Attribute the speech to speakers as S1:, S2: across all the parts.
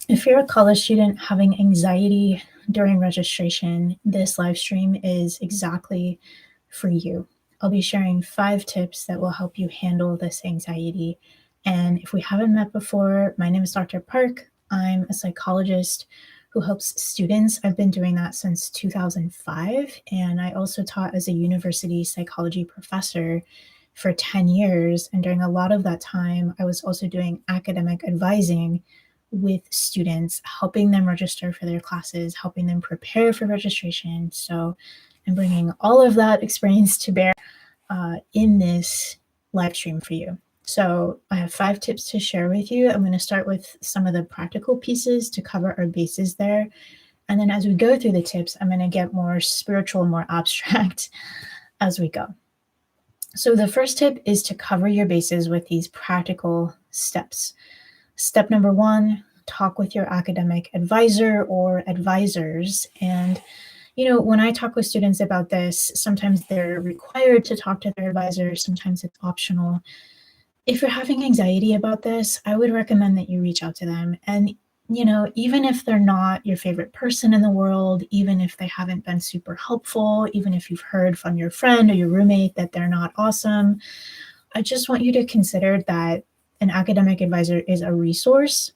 S1: If you're a college student having anxiety during registration, this live stream is exactly for you. I'll be sharing 5 tips that will help you handle this anxiety. And if we haven't met before, my name is Dr. Parke. I'm a psychologist who helps students. I've been doing that since 2005. And I also taught as a university psychology professor for 10 years. And during a lot of that time, I was also doing academic advising with students, helping them register for their classes, helping them prepare for registration. So I'm bringing all of that experience to bear in this live stream for you. So I have 5 tips to share with you. I'm going to start with some of the practical pieces to cover our bases there. And then as we go through the tips, I'm going to get more spiritual, more abstract as we go. So the first tip is to cover your bases with these practical steps. Step number 1, talk with your academic advisor or advisors. And, when I talk with students about this, sometimes they're required to talk to their advisor, sometimes it's optional. If you're having anxiety about this, I would recommend that you reach out to them. And, even if they're not your favorite person in the world, even if they haven't been super helpful, even if you've heard from your friend or your roommate that they're not awesome, I just want you to consider that an academic advisor is a resource.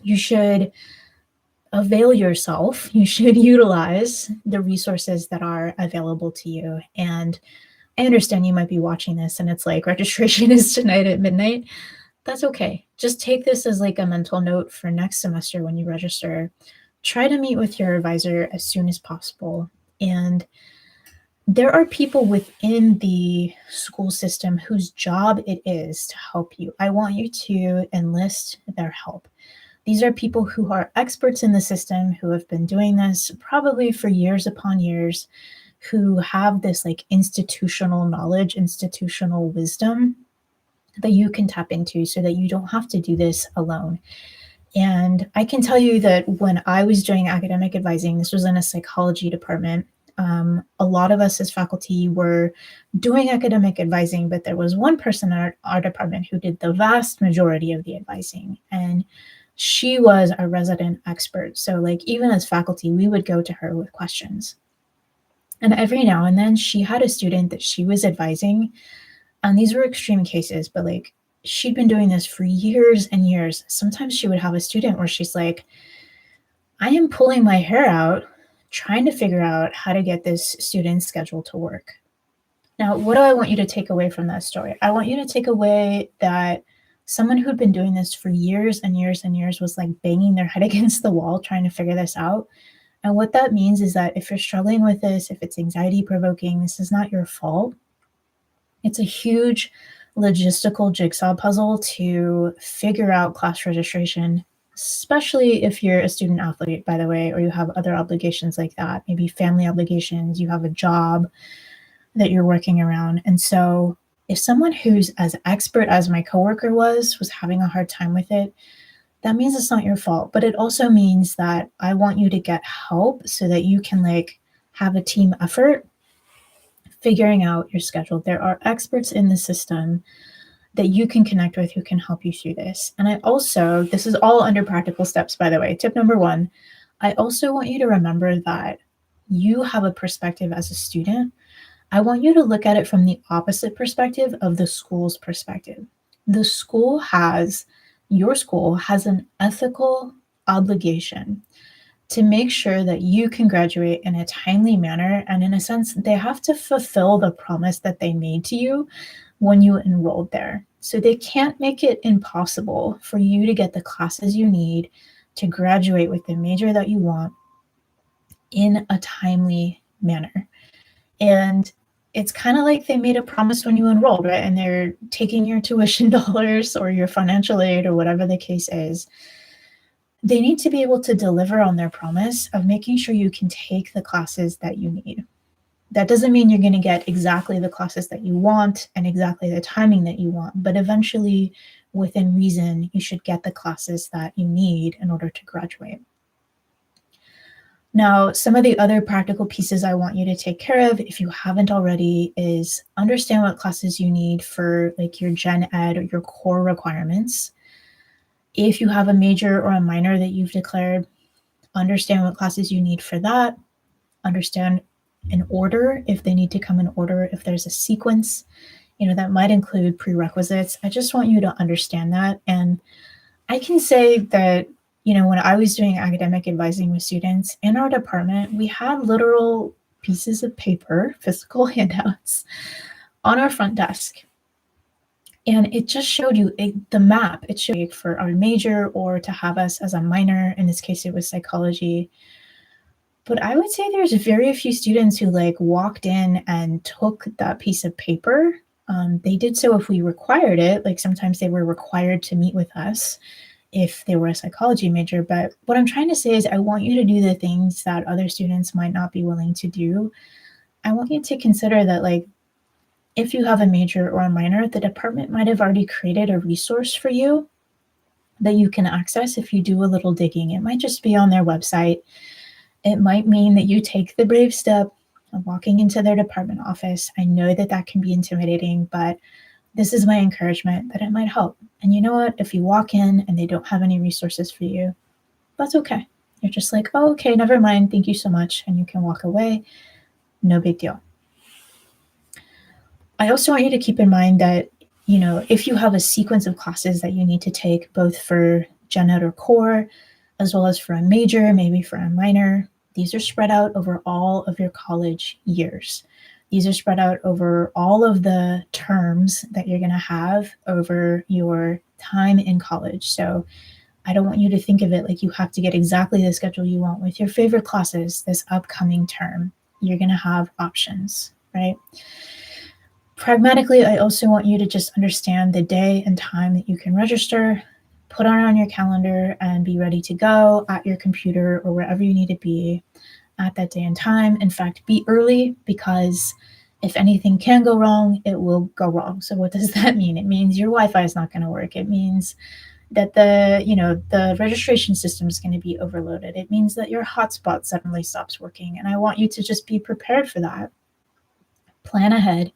S1: You should avail yourself, you should utilize the resources that are available to you. And I understand you might be watching this and it's like registration is tonight at midnight. That's okay. Just take this as like a mental note for next semester when you register. Try to meet with your advisor as soon as possible. And there are people within the school system whose job it is to help you. I want you to enlist their help. These are people who are experts in the system, who have been doing this probably for years upon years, who have this like institutional knowledge, institutional wisdom that you can tap into so that you don't have to do this alone. And I can tell you that when I was doing academic advising, this was in a psychology department. A lot of us as faculty were doing academic advising, but there was one person in our department who did the vast majority of the advising. And she was a resident expert. So like even as faculty, we would go to her with questions. And every now and then she had a student that she was advising. And these were extreme cases, but like she'd been doing this for years and years. Sometimes she would have a student where she's like, I am pulling my hair out trying to figure out how to get this student's schedule to work. Now, what do I want you to take away from that story? I want you to take away that someone who'd been doing this for years and years and years was like banging their head against the wall trying to figure this out. And what that means is that if you're struggling with this, if it's anxiety provoking, this is not your fault. It's a huge logistical jigsaw puzzle to figure out class registration, especially if you're a student athlete, by the way, or you have other obligations like that, maybe family obligations, you have a job that you're working around. And so if someone who's as expert as my coworker was having a hard time with it, that means it's not your fault. But it also means that I want you to get help so that you can like have a team effort figuring out your schedule. There are experts in the system that you can connect with who can help you through this. And I also, this is all under practical steps, by the way. Tip number 1, I also want you to remember that you have a perspective as a student. I want you to look at it from the opposite perspective of the school's perspective. The school has, your school has an ethical obligation to make sure that you can graduate in a timely manner. And in a sense, they have to fulfill the promise that they made to you when you enrolled there. So they can't make it impossible for you to get the classes you need to graduate with the major that you want in a timely manner. And it's kind of like they made a promise when you enrolled, right? And they're taking your tuition dollars or your financial aid or whatever the case is. They need to be able to deliver on their promise of making sure you can take the classes that you need. That doesn't mean you're going to get exactly the classes that you want and exactly the timing that you want, but eventually, within reason, you should get the classes that you need in order to graduate. Now, some of the other practical pieces I want you to take care of, if you haven't already, is understand what classes you need for like your gen ed or your core requirements. If you have a major or a minor that you've declared, understand what classes you need for that. Understand in order, if they need to come in order, if there's a sequence, that might include prerequisites. I just want you to understand that. And I can say that, when I was doing academic advising with students in our department, we had literal pieces of paper, physical handouts on our front desk. And it just showed you the map. It showed you for our major or to have us as a minor. In this case, it was psychology. But I would say there's very few students who walked in and took that piece of paper. They did so if we required it. Sometimes they were required to meet with us if they were a psychology major. But what I'm trying to say is I want you to do the things that other students might not be willing to do. I want you to consider that if you have a major or a minor, the department might have already created a resource for you that you can access if you do a little digging. It might just be on their website. It might mean that you take the brave step of walking into their department office. I know that that can be intimidating, but this is my encouragement that it might help. And you know what? If you walk in and they don't have any resources for you, that's okay. You're just like, oh, okay, never mind. Thank you so much. And you can walk away. No big deal. I also want you to keep in mind that, if you have a sequence of classes that you need to take, both for gen ed or core, as well as for a major, maybe for a minor, these are spread out over all of your college years. These are spread out over all of the terms that you're going to have over your time in college. So I don't want you to think of it like you have to get exactly the schedule you want with your favorite classes this upcoming term. You're going to have options, right? Pragmatically, I also want you to just understand the day and time that you can register, put on your calendar, and be ready to go at your computer or wherever you need to be at that day and time. In fact, be early, because if anything can go wrong, it will go wrong. So what does that mean? It means your Wi-Fi is not going to work. It means that the registration system is going to be overloaded. It means that your hotspot suddenly stops working. And I want you to just be prepared for that. Plan ahead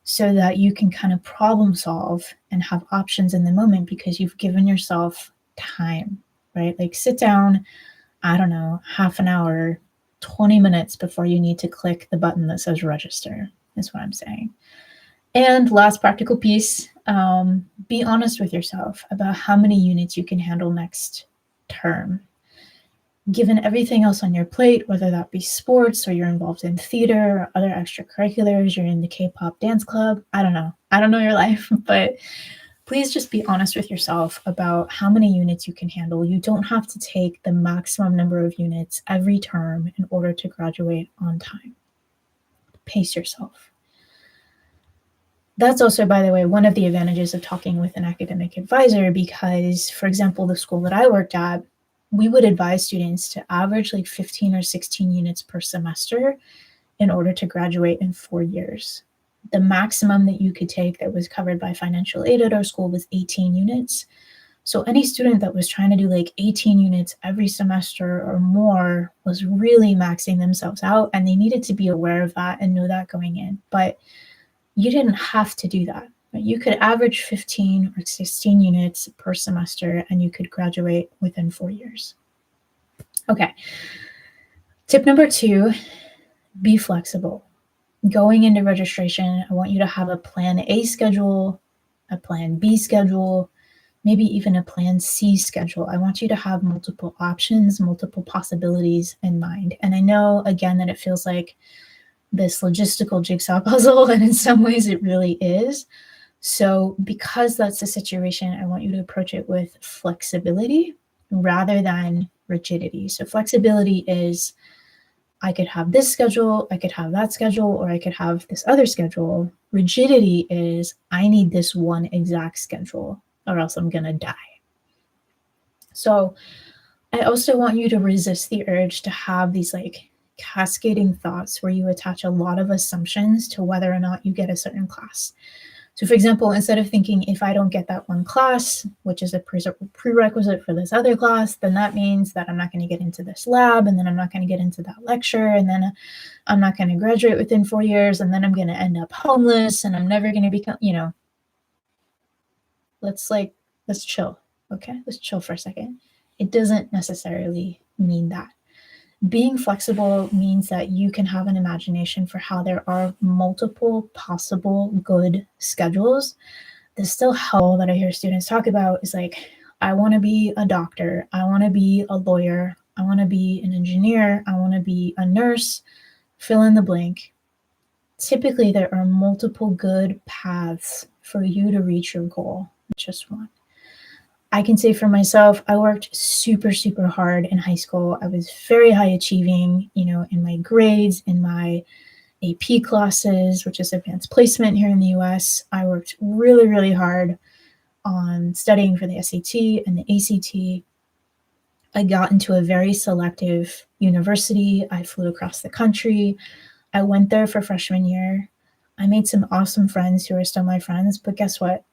S1: so that you can kind of problem solve and have options in the moment, because you've given yourself time, right? Sit down, I don't know, half an hour, 20 minutes before you need to click the button that says register, is what I'm saying. And last practical piece, be honest with yourself about how many units you can handle next term. Given everything else on your plate, whether that be sports or you're involved in theater or other extracurriculars, you're in the K-pop dance club, I don't know your life, but please just be honest with yourself about how many units you can handle. You don't have to take the maximum number of units every term in order to graduate on time. Pace yourself. That's also, by the way, one of the advantages of talking with an academic advisor, because, for example, the school that I worked at, we would advise students to average 15 or 16 units per semester in order to graduate in 4 years. The maximum that you could take that was covered by financial aid at our school was 18 units. So any student that was trying to do 18 units every semester or more was really maxing themselves out, and they needed to be aware of that and know that going in. But you didn't have to do that. You could average 15 or 16 units per semester, and you could graduate within 4 years. Okay. Tip number 2, be flexible. Going into registration, I want you to have a plan A schedule, a plan B schedule, maybe even a plan C schedule. I want you to have multiple options, multiple possibilities in mind. And I know, again, that it feels like this logistical jigsaw puzzle, and in some ways it really is. So because that's the situation, I want you to approach it with flexibility rather than rigidity. So flexibility is, I could have this schedule, I could have that schedule, or I could have this other schedule. Rigidity is, I need this one exact schedule or else I'm going to die. So I also want you to resist the urge to have these cascading thoughts where you attach a lot of assumptions to whether or not you get a certain class. So for example, instead of thinking, if I don't get that one class, which is a prerequisite for this other class, then that means that I'm not going to get into this lab, and then I'm not going to get into that lecture, and then I'm not going to graduate within 4 years, and then I'm going to end up homeless, and I'm never going to become, let's chill. Okay, let's chill for a second. It doesn't necessarily mean that. Being flexible means that you can have an imagination for how there are multiple possible good schedules. This still help that I hear students talk about is like, I want to be a doctor, I want to be a lawyer, I want to be an engineer, I want to be a nurse, fill in the blank. Typically, there are multiple good paths for you to reach your goal, just one. I can say for myself, I worked super, super hard in high school. I was very high achieving, in my grades, in my AP classes, which is advanced placement here in the US. I worked really, really hard on studying for the SAT and the ACT. I got into a very selective university. I flew across the country. I went there for freshman year. I made some awesome friends who are still my friends, but guess what?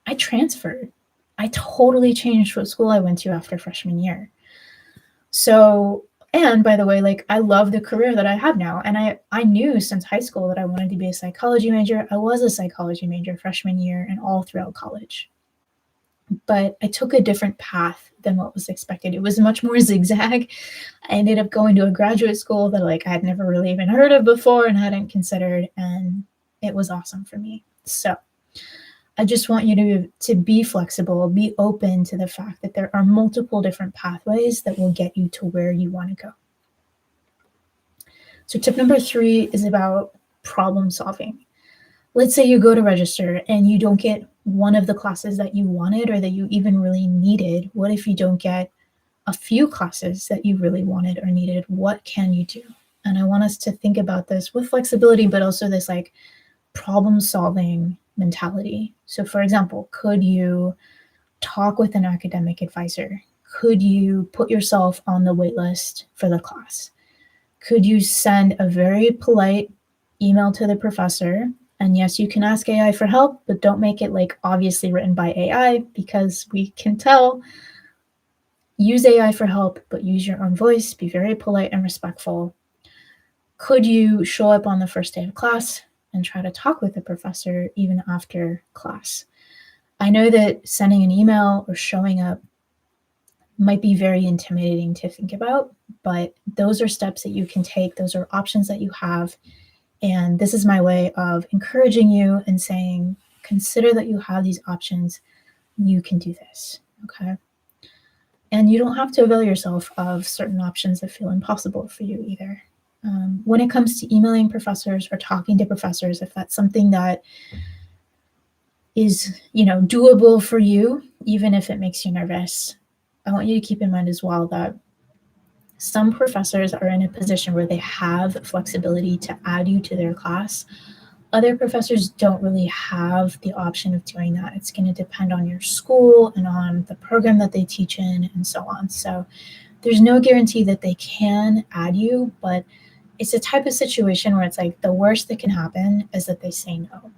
S1: I transferred. I totally changed what school I went to after freshman year. So, and by the way, like I love the career that I have now. And I knew since high school that I wanted to be a psychology major. I was a psychology major freshman year and all throughout college. But I took a different path than what was expected. It was much more zigzag. I ended up going to a graduate school that like I had never really even heard of before and hadn't considered. And it was awesome for me. So I just want you to be flexible, be open to the fact that there are multiple different pathways that will get you to where you want to go. So tip number 3 is about problem solving. Let's say you go to register and you don't get one of the classes that you wanted or that you even really needed. What if you don't get a few classes that you really wanted or needed? What can you do? And I want us to think about this with flexibility, but also this like problem solving mentality. So for example, could you talk with an academic advisor? Could you put yourself on the wait list for the class? Could you send a very polite email to the professor? And yes, you can ask AI for help, but don't make it like obviously written by AI because we can tell. Use AI for help, but use your own voice. Be very polite and respectful. Could you show up on the first day of class and try to talk with the professor even after class? I know that sending an email or showing up might be very intimidating to think about, but those are steps that you can take. Those are options that you have. And this is my way of encouraging you and saying, consider that you have these options. You can do this, okay? And you don't have to avail yourself of certain options that feel impossible for you either. When it comes to emailing professors or talking to professors, if that's something that is, doable for you, even if it makes you nervous, I want you to keep in mind as well that some professors are in a position where they have flexibility to add you to their class. Other professors don't really have the option of doing that. It's going to depend on your school and on the program that they teach in and so on. So there's no guarantee that they can add you, but it's a type of situation where it's like the worst that can happen is that they say no.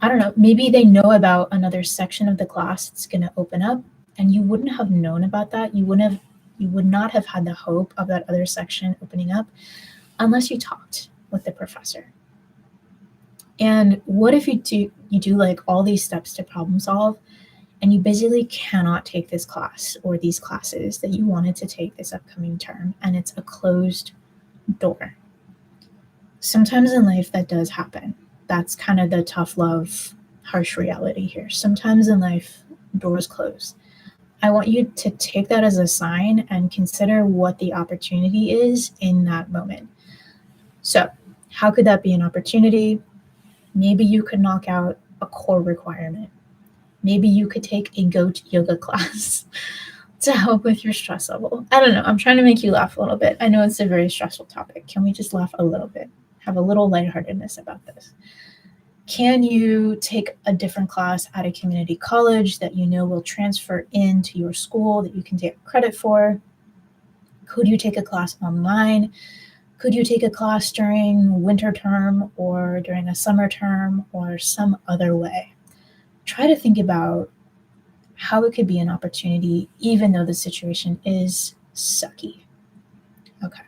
S1: I don't know, maybe they know about another section of the class that's going to open up and you wouldn't have known about that. You would not have had the hope of that other section opening up unless you talked with the professor. And what if you do like all these steps to problem solve and you basically cannot take this class or these classes that you wanted to take this upcoming term and it's a closed door? Sometimes in life that does happen. That's kind of the tough love, harsh reality here. Sometimes in life, doors close. I want you to take that as a sign and consider what the opportunity is in that moment. So, how could that be an opportunity? Maybe you could knock out a core requirement. Maybe you could take a goat yoga class to help with your stress level. I don't know. I'm trying to make you laugh a little bit. I know it's a very stressful topic. Can we just laugh a little bit? Have a little lightheartedness about this. Can you take a different class at a community college that you know will transfer into your school that you can take credit for? Could you take a class online? Could you take a class during winter term or during a summer term or some other way? Try to think about how it could be an opportunity even though the situation is sucky. Okay.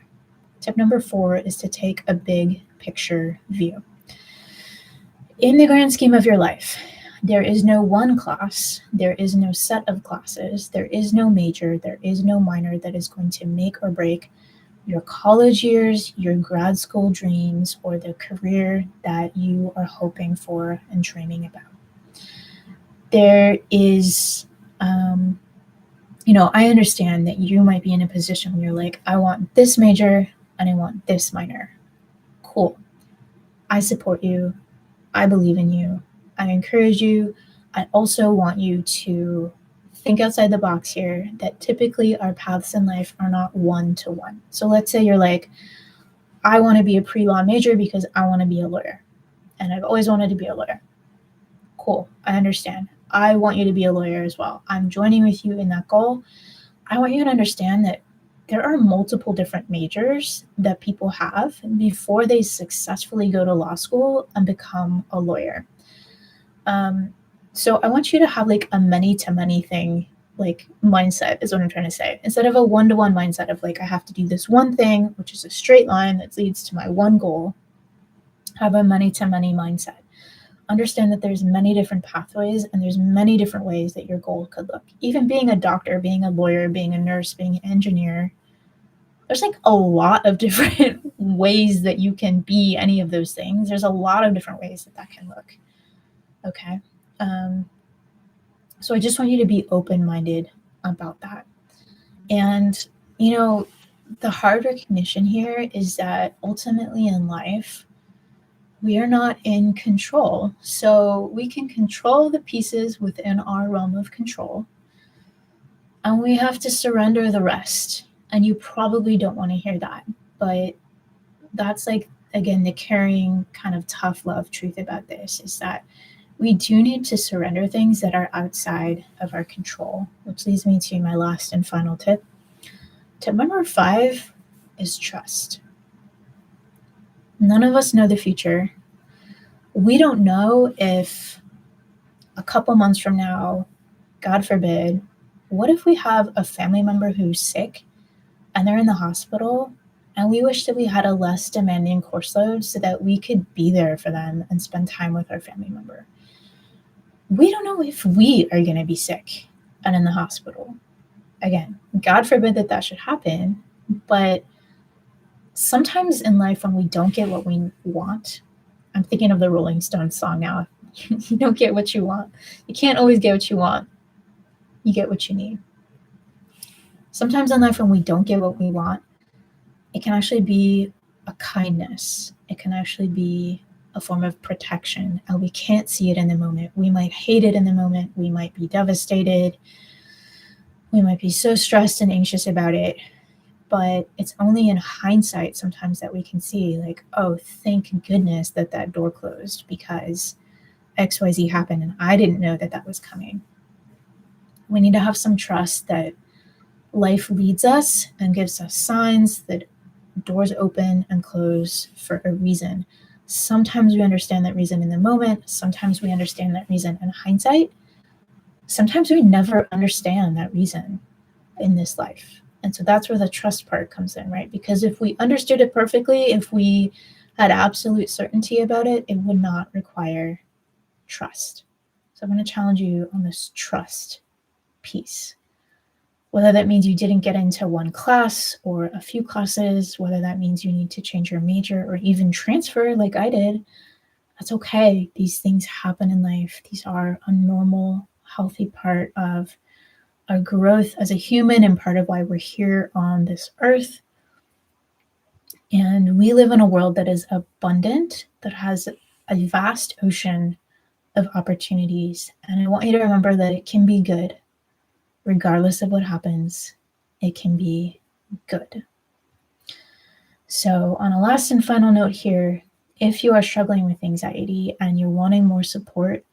S1: Tip number 4 is to take a big picture view. In the grand scheme of your life, There is no one class, there is no set of classes, there is no major, there is no minor that is going to make or break your college years, your grad school dreams, or the career that you are hoping for and dreaming about. There is, I understand that you might be in a position where you're like, I want this major and I want this minor. Cool. I support you. I believe in you. I encourage you. I also want you to think outside the box here that typically our paths in life are not one to one. So let's say you're like, I want to be a pre-law major because I want to be a lawyer. And I've always wanted to be a lawyer. Cool. I understand. I want you to be a lawyer as well. I'm joining with you in that goal. I want you to understand that there are multiple different majors that people have before they successfully go to law school and become a lawyer. So I want you to have like a many to many thing, like mindset is what I'm trying to say. Instead of a one-to-one mindset of like, I have to do this one thing, which is a straight line that leads to my one goal, have a many to many mindset. Understand that there's many different pathways and there's many different ways that your goal could look. Even being a doctor, being a lawyer, being a nurse, being an engineer, there's like a lot of different ways that you can be any of those things. There's a lot of different ways that can look. Okay. So I just want you to be open-minded about that. And, the hard recognition here is that ultimately in life, we are not in control. So we can control the pieces within our realm of control, and we have to surrender the rest. And you probably don't want to hear that, but that's like, again, the caring kind of tough love truth about this is that we do need to surrender things that are outside of our control, which leads me to my last and final tip. Tip number 5 is trust. None of us know the future. We don't know if a couple months from now, God forbid, what if we have a family member who's sick and they're in the hospital and we wish that we had a less demanding course load so that we could be there for them and spend time with our family member? We don't know if we are going to be sick and in the hospital. Again, God forbid that should happen, but sometimes in life when we don't get what we want, I'm thinking of the Rolling Stones song now, you don't get what you want. You can't always get what you want. You get what you need. Sometimes in life when we don't get what we want, it can actually be a kindness. It can actually be a form of protection, and we can't see it in the moment. We might hate it in the moment. We might be devastated. We might be so stressed and anxious about it, but it's only in hindsight sometimes that we can see like, oh, thank goodness that door closed because XYZ happened and I didn't know that was coming. We need to have some trust that life leads us and gives us signs that doors open and close for a reason. Sometimes we understand that reason in the moment. Sometimes we understand that reason in hindsight. Sometimes we never understand that reason in this life. And so that's where the trust part comes in, right? Because if we understood it perfectly, if we had absolute certainty about it, it would not require trust. So I'm going to challenge you on this trust piece. Whether that means you didn't get into one class or a few classes, whether that means you need to change your major or even transfer like I did, that's okay. These things happen in life. These are a normal, healthy part of our growth as a human and part of why we're here on this earth. And we live in a world that is abundant, that has a vast ocean of opportunities. And I want you to remember that it can be good. Regardless of what happens, it can be good. So on a last and final note here, if you are struggling with anxiety and you're wanting more support,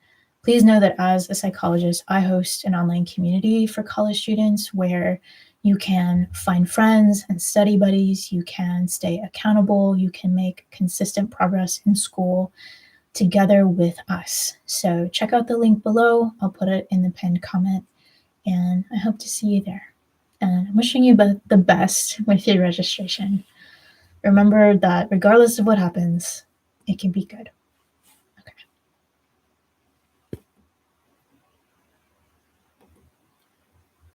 S1: please know that as a psychologist, I host an online community for college students where you can find friends and study buddies, you can stay accountable, you can make consistent progress in school together with us. So check out the link below. I'll put it in the pinned comment. And I hope to see you there. And I'm wishing you the best with your registration. Remember that regardless of what happens, it can be good.